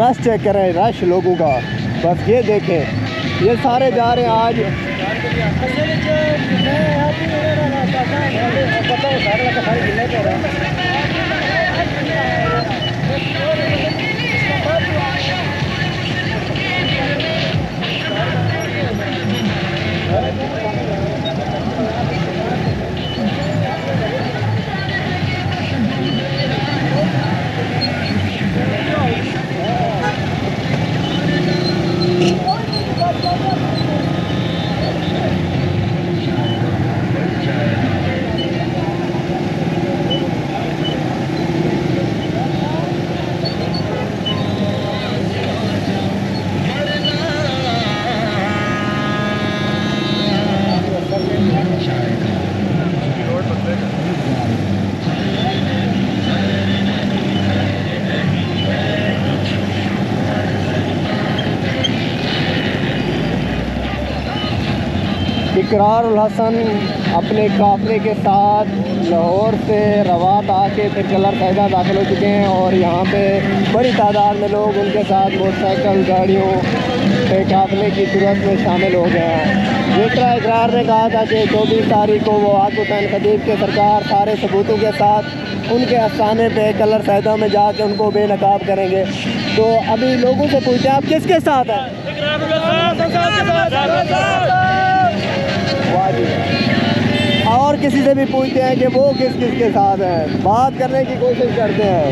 Rush check करें, rush लोगों का, बस ये देखें, ये सारे जा रहे हैं आज। इकरारुल हसन अपने काफ़िले के साथ लाहौर से रवात आके फिर कलर सैदा दाखिल हो चुके हैं और यहाँ पे बड़ी तादाद में लोग उनके साथ मोटरसाइकिल गाड़ियों के काफ़िले की सूरत में शामिल हो गए हैं। जिस तरह इकरार ने कहा था कि 24 तारीख को वो आक़ हुसैन खतीब के सरकार सारे सबूतों के साथ उनके अफसाने पे कलर सैदा में जाके उनको बेनकाब करेंगे। तो अभी लोगों से पूछते हैं आप किसके साथ हैं? और किसी से भी पूछते हैं कि वो किस किस के साथ हैं, बात करने की कोशिश करते हैं।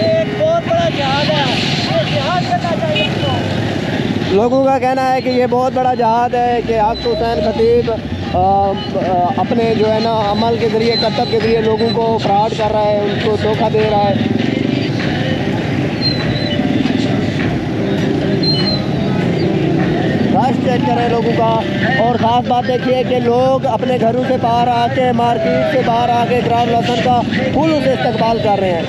एक बहुत बड़ा जहाद है, जहाद करना चाहिए। लोगों का कहना है कि ये बहुत बड़ा जहाद है कि आक़ हुसैन खतीब अपने जो है ना अमल के ज़रिए, करतब के ज़रिए लोगों को फ्रॉड कर रहा है, उनको धोखा दे रहा है। रश चेक करें लोगों का, और ख़ास बात देखिए कि लोग अपने घरों से बाहर आके, मार्केट से बाहर आके इकरारुल हसन का फूलों से इस्तकबाल कर रहे हैं।